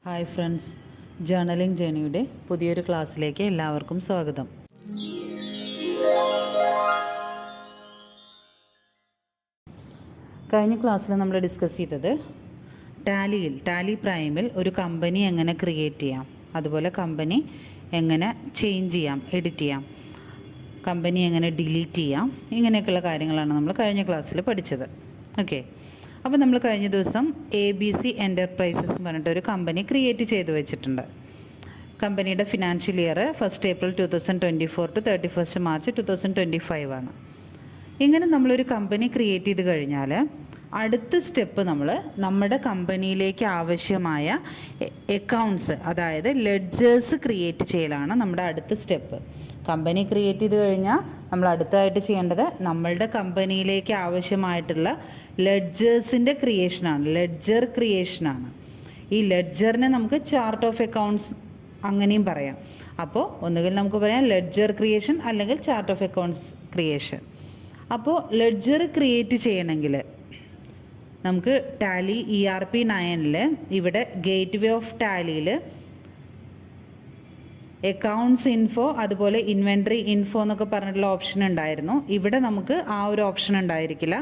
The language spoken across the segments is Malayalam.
ഹായ് ഫ്രണ്ട്സ്, ജേർണലിംഗ് ജേണിയുടെ പുതിയൊരു ക്ലാസ്സിലേക്ക് എല്ലാവർക്കും സ്വാഗതം. കഴിഞ്ഞ ക്ലാസ്സിൽ നമ്മൾ ഡിസ്കസ് ചെയ്തത് ടാലി പ്രൈമിൽ ഒരു കമ്പനി എങ്ങനെ ക്രിയേറ്റ് ചെയ്യാം, അതുപോലെ കമ്പനി എങ്ങനെ ചേഞ്ച് ചെയ്യാം, എഡിറ്റ് ചെയ്യാം, കമ്പനി എങ്ങനെ ഡിലീറ്റ് ചെയ്യാം, ഇങ്ങനെയൊക്കെയുള്ള കാര്യങ്ങളാണ് നമ്മൾ കഴിഞ്ഞ ക്ലാസ്സിൽ പഠിച്ചത്. ഓക്കെ, അപ്പോൾ നമ്മൾ കഴിഞ്ഞ ദിവസം ABC എൻ്റർപ്രൈസസ് എന്ന് പറഞ്ഞിട്ട് ഒരു കമ്പനി ക്രിയേറ്റ് ചെയ്ത് വെച്ചിട്ടുണ്ട്. കമ്പനിയുടെ financial year 1 April 2024 to 31 March 2025 ആണ്. ഇങ്ങനെ നമ്മളൊരു കമ്പനി ക്രിയേറ്റ് ചെയ്ത് കഴിഞ്ഞാൽ അടുത്ത സ്റ്റെപ്പ് നമ്മുടെ കമ്പനിയിലേക്ക് ആവശ്യമായ അക്കൗണ്ട്സ്, അതായത് ലെഡ്ജേഴ്സ് ക്രിയേറ്റ് ചെയ്യലാണ് നമ്മുടെ അടുത്ത സ്റ്റെപ്പ്. കമ്പനി ക്രിയേറ്റ് ചെയ്ത് കഴിഞ്ഞാൽ നമ്മൾ അടുത്തതായിട്ട് ചെയ്യേണ്ടത് നമ്മളുടെ കമ്പനിയിലേക്ക് ആവശ്യമായിട്ടുള്ള ലെഡ്ജേഴ്സിൻ്റെ ക്രിയേഷനാണ്, ലെഡ്ജർ ക്രിയേഷനാണ്. ഈ ലെഡ്ജറിനെ നമുക്ക് ചാർട്ട് ഓഫ് അക്കൗണ്ട്സ് അങ്ങനെയും പറയാം. അപ്പോൾ ഒന്നുകിൽ നമുക്ക് പറയാം ലെഡ്ജർ ക്രിയേഷൻ അല്ലെങ്കിൽ ചാർട്ട് ഓഫ് അക്കൗണ്ട്സ് ക്രിയേഷൻ. അപ്പോൾ ലെഡ്ജർ ക്രിയേറ്റ് ചെയ്യണമെങ്കിൽ നമുക്ക് ടാലി ERP 9 ഇവിടെ ഗേറ്റ് വേ ഓഫ് ടാലിയിൽ അക്കൗണ്ട്സ് ഇൻഫോ അതുപോലെ ഇൻവെൻട്രി ഇൻഫോ എന്നൊക്കെ പറഞ്ഞിട്ടുള്ള ഓപ്ഷൻ ഉണ്ടായിരുന്നു. ഇവിടെ നമുക്ക് ആ ഒരു ഓപ്ഷൻ ഉണ്ടായിരിക്കില്ല.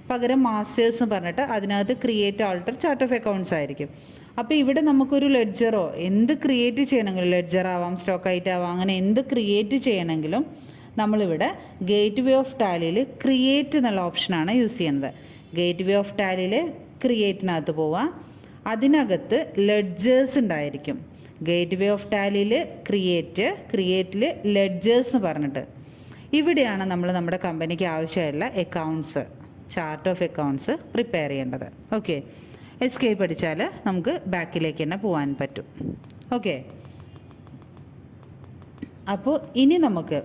പകരം മാസ്റ്റേഴ്സ് എന്ന് പറഞ്ഞിട്ട് അതിനകത്ത് create alter chart of accounts ആയിരിക്കും. അപ്പോൾ ഇവിടെ നമുക്കൊരു ലെഡ്ജറോ എന്ത് ക്രിയേറ്റ് ചെയ്യണമെങ്കിലും, ലെഡ്ജർ ആവാം, സ്റ്റോക്ക് ഐറ്റം ആവാം, അങ്ങനെ എന്ത് ക്രിയേറ്റ് ചെയ്യണമെങ്കിലും നമ്മളിവിടെ ഗേറ്റ് വേ ഓഫ് ടാലിയിൽ ക്രിയേറ്റ് എന്നുള്ള ഓപ്ഷനാണ് യൂസ് ചെയ്യുന്നത്. ഗേറ്റ് വേ ഓഫ് ടാലിയിൽ ക്രിയേറ്റിനകത്ത് പോവാം, അതിനകത്ത് ലെഡ്ജേഴ്സ് ഉണ്ടായിരിക്കും. ഗേറ്റ് വേ ഓഫ് ടാലിയിൽ ക്രിയേറ്റിൽ ലെഡ്ജേഴ്സ് എന്ന് പറഞ്ഞിട്ട് ഇവിടെയാണ് നമ്മൾ നമ്മുടെ കമ്പനിക്ക് ആവശ്യമായുള്ള accounts, chart of accounts prepare ചെയ്യേണ്ടത്. ഓക്കെ, എസ്കേപ്പ് അടിച്ചാൽ നമുക്ക് ബാക്കിലേക്ക് തന്നെ പോകാൻ പറ്റും. ഓക്കെ, അപ്പോൾ ഇനി നമുക്ക്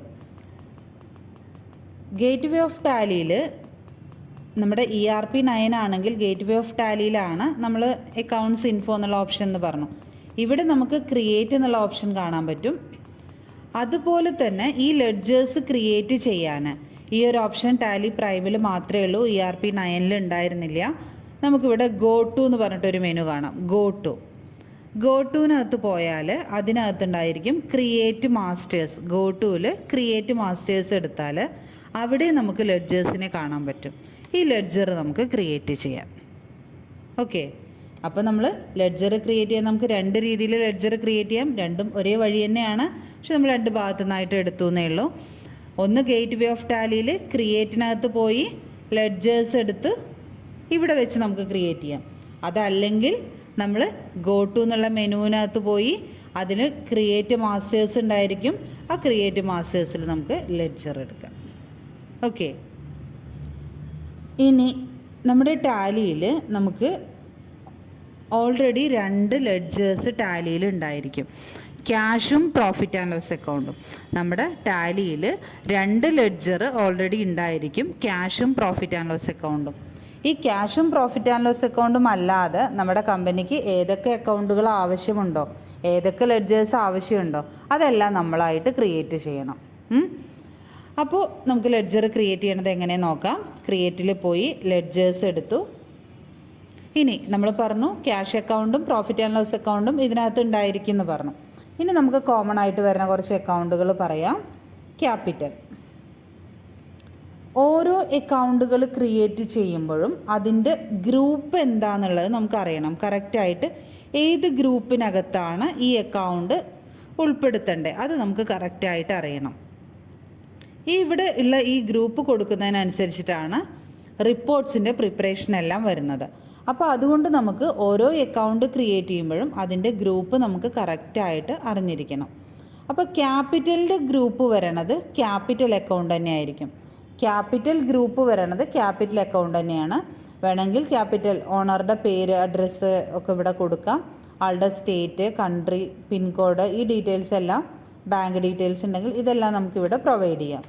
ഗേറ്റ് വേ ഓഫ് ടാലിയിൽ നമ്മുടെ ERP 9 ആണെങ്കിൽ ഗേറ്റ് വേ ഓഫ് ടാലിയിലാണ് നമ്മൾ അക്കൗണ്ട്സ് ഇൻഫോ എന്നുള്ള ഓപ്ഷൻ എന്ന് പറഞ്ഞു. ഇവിടെ നമുക്ക് ക്രിയേറ്റ് എന്നുള്ള ഓപ്ഷൻ കാണാൻ പറ്റും. അതുപോലെ തന്നെ ഈ ലെഡ്ജേഴ്സ് ക്രിയേറ്റ് ചെയ്യാൻ ഈ ഒരു ഓപ്ഷൻ ടാലി പ്രൈമിൽ മാത്രമേ ഉള്ളൂ, ERP 9 ഉണ്ടായിരുന്നില്ല. നമുക്കിവിടെ ഗോ ടു എന്ന് പറഞ്ഞിട്ടൊരു മെനു കാണാം. ഗോ ടുവിനകത്ത് പോയാൽ അതിനകത്തുണ്ടായിരിക്കും ക്രിയേറ്റ് മാസ്റ്റേഴ്സ്. ഗോ ടുവിൽ ക്രിയേറ്റ് മാസ്റ്റേഴ്സ് എടുത്താൽ അവിടെ നമുക്ക് ലെഡ്ജേഴ്സിനെ കാണാൻ പറ്റും. ഈ ലെഡ്ജർ നമുക്ക് ക്രിയേറ്റ് ചെയ്യാം. ഓക്കെ, അപ്പോൾ നമ്മൾ ലെഡ്ജർ ക്രിയേറ്റ് ചെയ്യാൻ നമുക്ക് രണ്ട് രീതിയിൽ ലെഡ്ജർ ക്രിയേറ്റ് ചെയ്യാം. രണ്ടും ഒരേ വഴി തന്നെയാണ്, പക്ഷെ നമ്മൾ രണ്ട് ഭാഗത്തു നിന്നായിട്ട് എടുത്തു എന്നേ ഉള്ളൂ. ഒന്ന് ഗേറ്റ് വേ ഓഫ് ടാലിയിൽ ക്രിയേറ്റിനകത്ത് പോയി ലെഡ്ജേഴ്സ് എടുത്ത് ഇവിടെ വെച്ച് നമുക്ക് ക്രിയേറ്റ് ചെയ്യാം. അതല്ലെങ്കിൽ നമ്മൾ ഗോ ടു എന്നുള്ള മെനുവിനകത്ത് പോയി അതിന് ക്രിയേറ്റ് മാസ്റ്റേഴ്സ് ഉണ്ടായിരിക്കും. ആ ക്രിയേറ്റ് മാസ്റ്റേഴ്സിൽ നമുക്ക് ലെഡ്ജർ എടുക്കാം. ഓക്കെ, ഇനി നമ്മുടെ ടാലിയിൽ നമുക്ക് ഓൾറെഡി 2 ലെഡ്ജേഴ്സ് ടാലിയിൽ ഉണ്ടായിരിക്കും, ക്യാഷും പ്രോഫിറ്റ് ആൻഡ് ലോസ് അക്കൗണ്ടും. നമ്മുടെ ടാലിയിൽ 2 ലെഡ്ജർ ഓൾറെഡി ഉണ്ടായിരിക്കും, ക്യാഷും പ്രോഫിറ്റ് ആൻഡ് ലോസ് അക്കൗണ്ടും. ഈ ക്യാഷും പ്രോഫിറ്റ് ആൻഡ് ലോസ് അക്കൗണ്ടും അല്ലാതെ നമ്മുടെ കമ്പനിക്ക് ഏതൊക്കെ അക്കൗണ്ടുകൾ ആവശ്യമുണ്ടോ, ഏതൊക്കെ ലെഡ്ജേഴ്സ് ആവശ്യമുണ്ടോ അതെല്ലാം നമ്മളായിട്ട് ക്രിയേറ്റ് ചെയ്യണം. അപ്പോൾ നമുക്ക് ലെഡ്ജർ ക്രിയേറ്റ് ചെയ്യണത് എങ്ങനെ നോക്കാം. ക്രിയേറ്റിൽ പോയി ലെഡ്ജേഴ്സ് എടുത്തു. ഇനി നമ്മൾ പറഞ്ഞു ക്യാഷ് അക്കൗണ്ടും പ്രോഫിറ്റ് ആൻഡ് ലോസ് അക്കൗണ്ടും ഇതിനകത്ത് ഉണ്ടായിരിക്കും എന്ന് പറഞ്ഞു. ഇനി നമുക്ക് കോമൺ ആയിട്ട് വരുന്ന കുറച്ച് അക്കൗണ്ടുകൾ പറയാം. ക്യാപിറ്റൽ. ഓരോ അക്കൗണ്ടുകൾ ക്രിയേറ്റ് ചെയ്യുമ്പോഴും അതിൻ്റെ ഗ്രൂപ്പ് എന്താണെന്നുള്ളത് നമുക്കറിയണം. കറക്റ്റായിട്ട് ഏത് ഗ്രൂപ്പിനകത്താണ് ഈ അക്കൗണ്ട് ഉൾപ്പെടുത്തേണ്ടത് അത് നമുക്ക് കറക്റ്റായിട്ട് അറിയണം. ഇവിടെ ഉള്ള ഈ ഗ്രൂപ്പ് കൊടുക്കുന്നതിനനുസരിച്ചിട്ടാണ് റിപ്പോർട്ട്സിൻ്റെ പ്രിപ്പറേഷൻ എല്ലാം വരുന്നത്. അപ്പോൾ അതുകൊണ്ട് നമുക്ക് ഓരോ അക്കൗണ്ട് ക്രിയേറ്റ് ചെയ്യുമ്പോഴും അതിൻ്റെ ഗ്രൂപ്പ് നമുക്ക് കറക്റ്റായിട്ട് അറിഞ്ഞിരിക്കണം. അപ്പോൾ ക്യാപിറ്റലിൻ്റെ ഗ്രൂപ്പ് വരണത് ക്യാപിറ്റൽ അക്കൗണ്ട് തന്നെയായിരിക്കും. ക്യാപിറ്റൽ ഗ്രൂപ്പ് വരണത് ക്യാപിറ്റൽ അക്കൗണ്ട് തന്നെയാണ്. വേണമെങ്കിൽ ക്യാപിറ്റൽ ഓണറുടെ പേര്, അഡ്രസ്സ് ഒക്കെ ഇവിടെ കൊടുക്കാം. ആളുടെ സ്റ്റേറ്റ്, കൺട്രി, പിൻകോഡ്, ഈ ഡീറ്റെയിൽസ് എല്ലാം, ബാങ്ക് ഡീറ്റെയിൽസ് ഉണ്ടെങ്കിൽ ഇതെല്ലാം നമുക്കിവിടെ പ്രൊവൈഡ് ചെയ്യാം.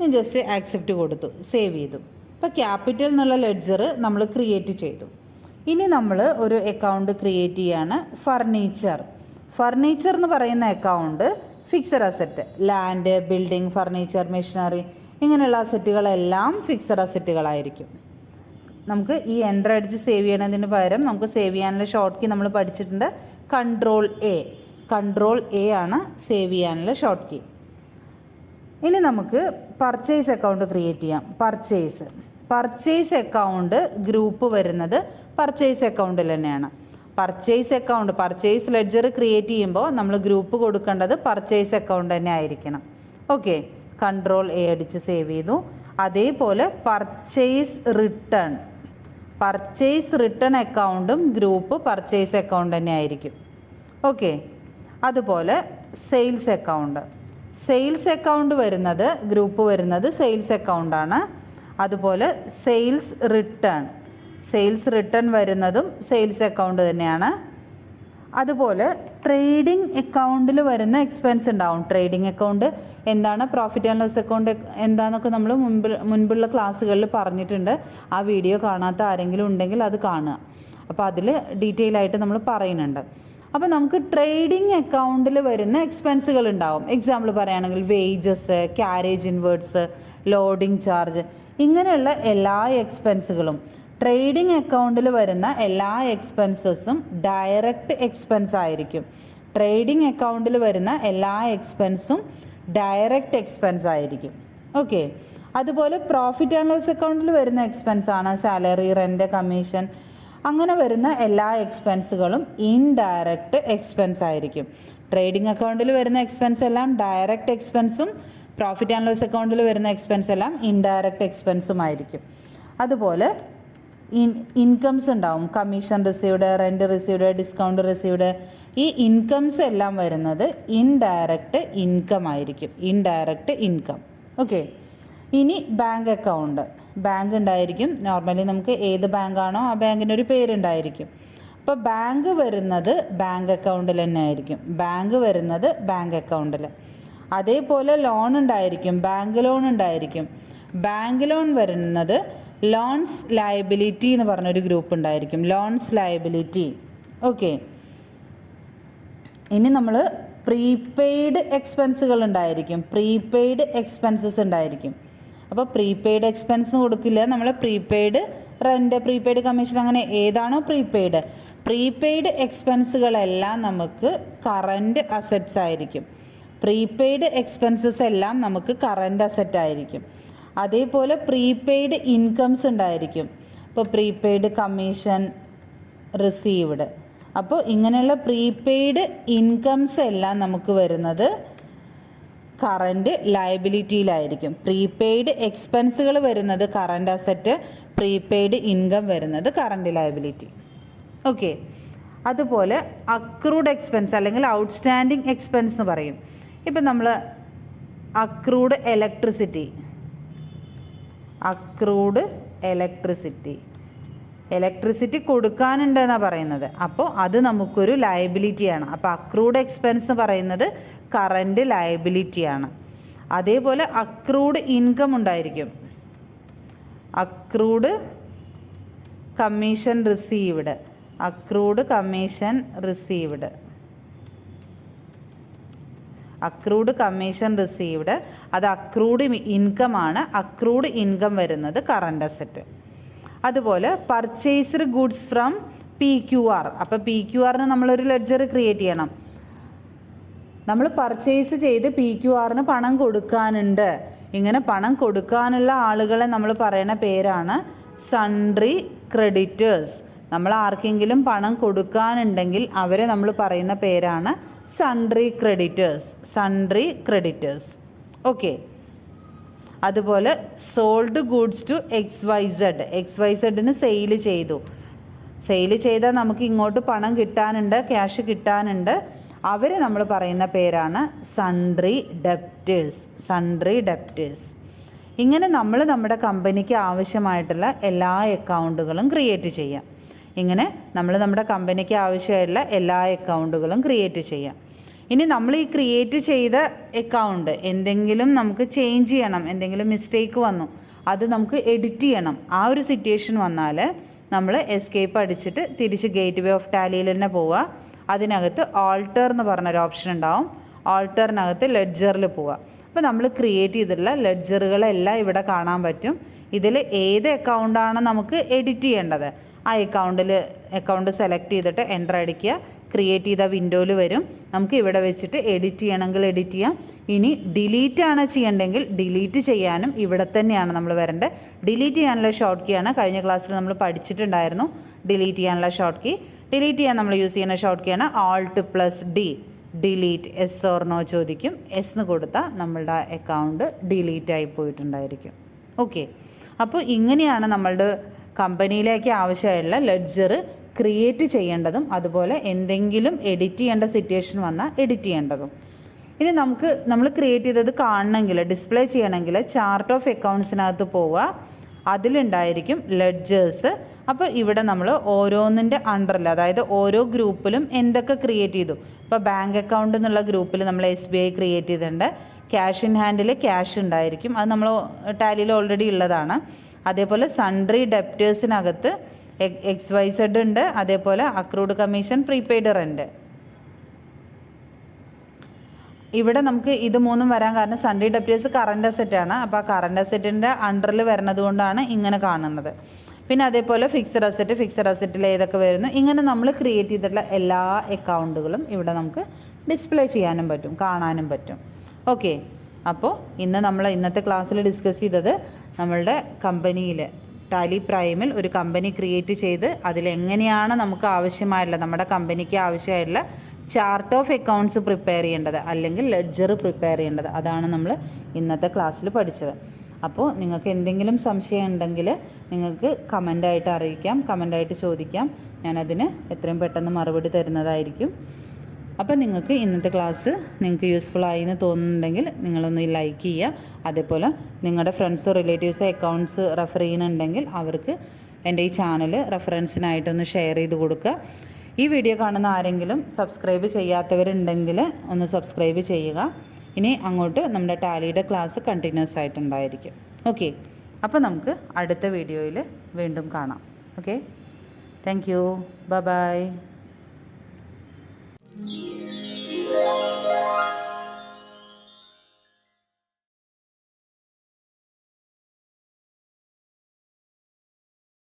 ഞാൻ ജസ്റ്റ് ആക്സെപ്റ്റ് കൊടുത്തു, സേവ് ചെയ്തു. അപ്പോൾ ക്യാപിറ്റൽ എന്നുള്ള ലെഡ്ജർ നമ്മൾ ക്രിയേറ്റ് ചെയ്തു. ഇനി നമ്മൾ ഒരു അക്കൗണ്ട് ക്രിയേറ്റ് ചെയ്യാണ് ഫർണിച്ചർ എന്ന് പറയുന്ന account fixed asset, land, building, furniture, machinery, ഇങ്ങനെയുള്ള അസറ്റുകളെല്ലാം ഫിക്സഡ് അസറ്റുകളായിരിക്കും. നമുക്ക് ഈ എൻ്റർ അടിച്ച് സേവ് ചെയ്യണതിന് പകരം നമുക്ക് സേവ് ചെയ്യാനുള്ള ഷോർട്ട് കീ നമ്മൾ പഠിച്ചിട്ടുണ്ട്, കൺട്രോൾ എ ആണ് സേവ് ചെയ്യാനുള്ള ഷോർട്ട് കീ. ഇനി നമുക്ക് പർച്ചേസ് അക്കൗണ്ട് ക്രിയേറ്റ് ചെയ്യാം. പർച്ചേസ് അക്കൗണ്ട് ഗ്രൂപ്പ് വരുന്നത് പർച്ചേസ് അക്കൗണ്ടിൽ തന്നെയാണ്. പർച്ചേസ് ലെഡ്ജർ ക്രിയേറ്റ് ചെയ്യുമ്പോൾ നമ്മൾ ഗ്രൂപ്പ് കൊടുക്കേണ്ടത് പർച്ചേസ് അക്കൗണ്ട് തന്നെ ആയിരിക്കണം. ഓക്കെ, കൺട്രോൾ എ അടിച്ച് സേവ് ചെയ്തു. അതേപോലെ പർച്ചേസ് റിട്ടേൺ അക്കൗണ്ടും ഗ്രൂപ്പ് പർച്ചേസ് അക്കൗണ്ട് തന്നെ ആയിരിക്കും. ഓക്കെ, അതുപോലെ സെയിൽസ് അക്കൗണ്ട് വരുന്നത് ഗ്രൂപ്പ് വരുന്നത് സെയിൽസ് അക്കൗണ്ടാണ്. അതുപോലെ സെയിൽസ് റിട്ടേൺ വരുന്നതും സെയിൽസ് അക്കൗണ്ട് തന്നെയാണ്. അതുപോലെ ട്രേഡിംഗ് അക്കൗണ്ടിൽ വരുന്ന എക്സ്പെൻസ് ഉണ്ടാവും. ട്രേഡിംഗ് അക്കൗണ്ട് എന്താണ്, പ്രോഫിറ്റ് ആൻഡ് ലോസ് അക്കൗണ്ട് എന്താണെന്നൊക്കെ നമ്മൾ മുൻപുള്ള ക്ലാസ്സുകളിൽ പറഞ്ഞിട്ടുണ്ട്. ആ വീഡിയോ കാണാത്ത ആരെങ്കിലും ഉണ്ടെങ്കിൽ അത് കാണുക. അപ്പോൾ അതിൽ ഡീറ്റെയിൽ ആയിട്ട് നമ്മൾ പറയുന്നുണ്ട്. അപ്പോൾ നമുക്ക് ട്രേഡിംഗ് അക്കൗണ്ടിൽ വരുന്ന എക്സ്പെൻസുകൾ ഉണ്ടാവും. എക്സാമ്പിൾ പറയുകയാണെങ്കിൽ wages, carriage inwards, loading charge, ഇങ്ങനെയുള്ള എല്ലാ എക്സ്പെൻസുകളും ട്രേഡിംഗ് അക്കൗണ്ടിൽ വരുന്ന എല്ലാ എക്സ്പെൻസസും ഡയറക്റ്റ് എക്സ്പെൻസ് ആയിരിക്കും. ട്രേഡിംഗ് അക്കൗണ്ടിൽ വരുന്ന എല്ലാ എക്സ്പെൻസും ഡയറക്റ്റ് എക്സ്പെൻസ് ആയിരിക്കും. ഓക്കെ, അതുപോലെ പ്രോഫിറ്റ് ആൻഡ് ലോസ് അക്കൗണ്ടിൽ വരുന്ന എക്സ്പെൻസാണ് സാലറി, റെൻറ്റ്, കമ്മീഷൻ, അങ്ങനെ വരുന്ന എല്ലാ എക്സ്പെൻസുകളും ഇൻഡയറക്റ്റ് എക്സ്പെൻസ് ആയിരിക്കും. ട്രേഡിംഗ് അക്കൗണ്ടിൽ വരുന്ന എക്സ്പെൻസ് എല്ലാം ഡയറക്റ്റ് എക്സ്പെൻസും പ്രോഫിറ്റ് ആൻഡ് ലോസ് അക്കൗണ്ടിൽ വരുന്ന എക്സ്പെൻസ് എല്ലാം ഇൻഡയറക്റ്റ് എക്സ്പെൻസും ആയിരിക്കും. അതുപോലെ ഇൻകംസ് ഉണ്ടാവും. Commission received, rent received, discount received, ഈ ഇൻകംസ് എല്ലാം വരുന്നത് ഇൻഡയറക്റ്റ് ഇൻകം ആയിരിക്കും. ഓക്കെ, ഇനി ബാങ്ക് ഉണ്ടായിരിക്കും. നോർമലി നമുക്ക് ഏത് ബാങ്കാണോ ആ ബാങ്കിനൊരു പേരുണ്ടായിരിക്കും. അപ്പോൾ ബാങ്ക് വരുന്നത് ബാങ്ക് അക്കൗണ്ടിൽ തന്നെ ആയിരിക്കും. ബാങ്ക് അക്കൗണ്ടിൽ. അതേപോലെ ലോൺ ഉണ്ടായിരിക്കും. ബാങ്ക് ലോൺ വരുന്നത് ലോൺസ് ലയബിലിറ്റി എന്ന് പറഞ്ഞൊരു ഗ്രൂപ്പ് ഉണ്ടായിരിക്കും. ഓക്കെ, ഇനി നമ്മൾ പ്രീപെയ്ഡ് എക്സ്പെൻസുകൾ ഉണ്ടായിരിക്കും. അപ്പോൾ പ്രീപെയ്ഡ് എക്സ്പെൻസ് കൊടുക്കില്ല. നമ്മൾ പ്രീപെയ്ഡ് റെൻറ്റ്, പ്രീപെയ്ഡ് കമ്മീഷൻ, അങ്ങനെ ഏതാണോ പ്രീപെയ്ഡ് എക്സ്പെൻസുകളെല്ലാം നമുക്ക് കറൻറ്റ് അസറ്റ്സ് ആയിരിക്കും. പ്രീപെയ്ഡ് എക്സ്പെൻസസ് എല്ലാം നമുക്ക് കറൻറ്റ് അസറ്റ് ആയിരിക്കും. അതേപോലെ പ്രീപെയ്ഡ് ഇൻകംസ് ഉണ്ടായിരിക്കും. ഇപ്പോൾ പ്രീപെയ്ഡ് കമ്മീഷൻ റിസീവ്ഡ്. അപ്പോൾ ഇങ്ങനെയുള്ള പ്രീപെയ്ഡ് ഇൻകംസ് എല്ലാം നമുക്ക് വരുന്നത് കറൻറ്റ് ലയബിലിറ്റിയിലായിരിക്കും. പ്രീപെയ്ഡ് എക്സ്പെൻസുകൾ വരുന്നത് കറൻറ്റ് അസറ്റ്, പ്രീപെയ്ഡ് ഇൻകം വരുന്നത് കറൻറ്റ് ലയബിലിറ്റി. ഓക്കെ, അതുപോലെ അക്രൂഡ് എക്സ്പെൻസ് അല്ലെങ്കിൽ ഔട്ട്സ്റ്റാൻഡിങ് എക്സ്പെൻസ് എന്ന് പറയും. ഇപ്പം നമ്മൾ അക്രൂഡ് ഇലക്ട്രിസിറ്റി കൊടുക്കാനുണ്ടെന്നാണ് പറയുന്നത്. അപ്പോൾ അത് നമുക്കൊരു ലയബിലിറ്റിയാണ്. അപ്പോൾ അക്രൂഡ് എക്സ്പെൻസ് പറയുന്നത് കറൻറ്റ് ലയബിലിറ്റിയാണ്. അതേപോലെ അക്രൂഡ് ഇൻകം ഉണ്ടായിരിക്കും. Accrued commission received. അത് അക്രൂഡ് ഇൻകം ആണ്. അക്രൂഡ് ഇൻകം വരുന്നത് കറൻറ്റ് അസറ്റ്. അതുപോലെ പർച്ചേസ്ഡ് ഗുഡ്സ് ഫ്രം PQR. അപ്പോൾ PQRന് നമ്മളൊരു ലെഡ്ജർ ക്രിയേറ്റ് ചെയ്യണം. നമ്മൾ പർച്ചേസ് ചെയ്ത് PQRന് പണം കൊടുക്കാനുണ്ട്. ഇങ്ങനെ പണം കൊടുക്കാനുള്ള ആളുകളെ നമ്മൾ പറയുന്ന പേരാണ് സൺട്രി ക്രെഡിറ്റേഴ്സ്. നമ്മൾ ആർക്കെങ്കിലും പണം കൊടുക്കാനുണ്ടെങ്കിൽ അവരെ നമ്മൾ പറയുന്ന പേരാണ് സൺട്രി ക്രെഡിറ്റേഴ്സ്. ഓക്കെ, അതുപോലെ സോൾഡ് ഗുഡ്സ് ടു XYZന് സെയിൽ ചെയ്താൽ നമുക്ക് ഇങ്ങോട്ട് പണം കിട്ടാനുണ്ട്, ക്യാഷ് കിട്ടാനുണ്ട്. അവരെ നമ്മൾ പറയുന്ന പേരാണ് സൺട്രി ഡെപ്റ്റേഴ്സ്. ഇങ്ങനെ നമ്മൾ നമ്മുടെ കമ്പനിക്ക് ആവശ്യമായിട്ടുള്ള എല്ലാ അക്കൗണ്ടുകളും ക്രിയേറ്റ് ചെയ്യാം. ഇനി നമ്മൾ ഈ ക്രിയേറ്റ് ചെയ്ത അക്കൗണ്ട് എന്തെങ്കിലും നമുക്ക് ചേഞ്ച് ചെയ്യണം, എന്തെങ്കിലും മിസ്റ്റേക്ക് വന്നു, അത് നമുക്ക് എഡിറ്റ് ചെയ്യണം. ആ ഒരു സിറ്റുവേഷൻ വന്നാൽ നമ്മൾ എസ്കേപ്പ് അടിച്ചിട്ട് തിരിച്ച് ഗേറ്റ് വേ ഓഫ് ടാലിയിൽ തന്നെ പോവുക. അതിനകത്ത് ആൾട്ടർ എന്ന് പറഞ്ഞൊരു ഓപ്ഷൻ ഉണ്ടാവും. ആൾട്ടറിനകത്ത് ലെഡ്ജറിൽ പോവുക. അപ്പോൾ നമ്മൾ ക്രിയേറ്റ് ചെയ്തിട്ടുള്ള ലെഡ്ജറുകളെല്ലാം ഇവിടെ കാണാൻ പറ്റും. ഇതിൽ ഏത് അക്കൗണ്ടാണ് നമുക്ക് എഡിറ്റ് ചെയ്യേണ്ടത്, ആ അക്കൗണ്ട് സെലക്ട് ചെയ്തിട്ട് എൻ്റർ അടിക്കുക. ക്രിയേറ്റ് ചെയ്ത വിൻഡോയിൽ വരും. നമുക്ക് ഇവിടെ വെച്ചിട്ട് എഡിറ്റ് ചെയ്യണമെങ്കിൽ എഡിറ്റ് ചെയ്യാം. ഇനി ഡിലീറ്റ് ആണ് ചെയ്യേണ്ടെങ്കിൽ ഡിലീറ്റ് ചെയ്യാനും ഇവിടെ തന്നെയാണ് നമ്മൾ വരേണ്ടത്. ഡിലീറ്റ് ചെയ്യാനുള്ള ഷോർട്ട് കീ ആണ് കഴിഞ്ഞ ക്ലാസ്സിൽ നമ്മൾ പഠിച്ചിട്ടുണ്ടായിരുന്നു. ഡിലീറ്റ് ചെയ്യാനുള്ള ഷോർട്ട് കീ, ഡിലീറ്റ് ചെയ്യാൻ നമ്മൾ യൂസ് ചെയ്യുന്ന ഷോർട്ട് കീ ആണ് Alt+D. Delete, yes or no ചോദിക്കും. എസ് എന്ന് കൊടുത്താൽ നമ്മളുടെ അക്കൗണ്ട് ഡിലീറ്റ് ആയി പോയിട്ടുണ്ടായിരിക്കും. ഓക്കെ, അപ്പോൾ ഇങ്ങനെയാണ് നമ്മളുടെ കമ്പനിയിലേക്ക് ആവശ്യമായുള്ള ലെഡ്ജർ ക്രിയേറ്റ് ചെയ്യേണ്ടതും അതുപോലെ എന്തെങ്കിലും എഡിറ്റ് ചെയ്യേണ്ട സിറ്റുവേഷൻ വന്നാൽ എഡിറ്റ് ചെയ്യേണ്ടതും. ഇനി നമ്മൾ ക്രിയേറ്റ് ചെയ്തത് കാണണമെങ്കിൽ, ഡിസ്പ്ലേ ചെയ്യണമെങ്കിൽ ചാർട്ട് ഓഫ് അക്കൗണ്ട്സിനകത്ത് പോവുക. അതിലുണ്ടായിരിക്കും ലെഡ്ജേഴ്സ്. അപ്പോൾ ഇവിടെ നമ്മൾ ഓരോന്നിൻ്റെ അണ്ടറിൽ, അതായത് ഓരോ ഗ്രൂപ്പിലും എന്തൊക്കെ ക്രിയേറ്റ് ചെയ്തു. ഇപ്പോൾ ബാങ്ക് അക്കൗണ്ട് എന്നുള്ള ഗ്രൂപ്പിൽ നമ്മൾ SBI ക്രിയേറ്റ് ചെയ്തിട്ടുണ്ട്. ക്യാഷ് ഇൻ ഹാൻഡിൽ ക്യാഷ് ഉണ്ടായിരിക്കും, അത് നമ്മൾ ടാലിയിൽ ഓൾറെഡി ഉള്ളതാണ്. അതേപോലെ സൺട്രി ഡെപ്റ്റേഴ്സിനകത്ത് XYZ ഉണ്ട്. അതേപോലെ അക്രൂഡ് കമ്മീഷൻ, പ്രീപെയ്ഡ് റെൻറ്റ്. ഇവിടെ നമുക്ക് ഇത് മൂന്നും വരാൻ കാരണം സൺട്രി ഡെപ്റ്റേഴ്സ് കറണ്ട് അസെറ്റാണ്. അപ്പോൾ ആ കറണ്ട് അസെറ്റിൻ്റെ അണ്ടറിൽ വരുന്നത് കൊണ്ടാണ് ഇങ്ങനെ കാണുന്നത്. പിന്നെ അതേപോലെ ഫിക്സഡ് അസറ്റിൽ ഏതൊക്കെ വരുന്നു, ഇങ്ങനെ നമ്മൾ ക്രിയേറ്റ് ചെയ്തിട്ടുള്ള എല്ലാ അക്കൗണ്ടുകളും ഇവിടെ നമുക്ക് ഡിസ്പ്ലേ ചെയ്യാനും പറ്റും, കാണാനും പറ്റും. ഓക്കെ, അപ്പോൾ ഇന്നത്തെ ക്ലാസ്സിൽ ഡിസ്കസ് ചെയ്തത് നമ്മളുടെ കമ്പനിയിൽ ടാലി പ്രൈമിൽ ഒരു കമ്പനി ക്രിയേറ്റ് ചെയ്ത് അതിലെങ്ങനെയാണ് നമുക്ക് ആവശ്യമായിട്ടുള്ള, നമ്മുടെ കമ്പനിക്ക് ആവശ്യമായിട്ടുള്ള ചാർട്ട് ഓഫ് അക്കൗണ്ട്സ് പ്രിപ്പയർ ചെയ്യേണ്ടത് അല്ലെങ്കിൽ ലെഡ്ജർ പ്രിപ്പയർ ചെയ്യേണ്ടത്, അതാണ് നമ്മൾ ഇന്നത്തെ ക്ലാസ്സിൽ പഠിച്ചത്. അപ്പോൾ നിങ്ങൾക്ക് എന്തെങ്കിലും സംശയം ഉണ്ടെങ്കിൽ നിങ്ങൾക്ക് കമൻ്റായിട്ട് അറിയിക്കാം, കമൻ്റായിട്ട് ചോദിക്കാം. ഞാനതിന് എത്രയും പെട്ടെന്ന് മറുപടി തരുന്നതായിരിക്കും. അപ്പോൾ നിങ്ങൾക്ക് ഇന്നത്തെ ക്ലാസ് നിങ്ങൾക്ക് യൂസ്ഫുൾ ആയി എന്ന് തോന്നുന്നുണ്ടെങ്കിൽ നിങ്ങളൊന്ന് ലൈക്ക് ചെയ്യുക. അതേപോലെ നിങ്ങളുടെ ഫ്രണ്ട്സോ റിലേറ്റീവ്സോ അക്കൗണ്ട്സ് റെഫർ ചെയ്യുന്നുണ്ടെങ്കിൽ അവർക്ക് എൻ്റെ ഈ ചാനൽ റെഫറൻസിനായിട്ടൊന്ന് ഷെയർ ചെയ്ത് കൊടുക്കുക. ഈ വീഡിയോ കാണുന്ന ആരെങ്കിലും സബ്സ്ക്രൈബ് ചെയ്യാത്തവരുണ്ടെങ്കിൽ ഒന്ന് സബ്സ്ക്രൈബ് ചെയ്യുക. ഇനി അങ്ങോട്ട് നമ്മുടെ ടാലിയുടെ ക്ലാസ് കണ്ടിന്യൂസ് ആയിട്ടുണ്ടായിരിക്കും. ഓക്കെ, അപ്പോൾ നമുക്ക് അടുത്ത വീഡിയോയിൽ വീണ്ടും കാണാം. Okay, thank you, bye bye.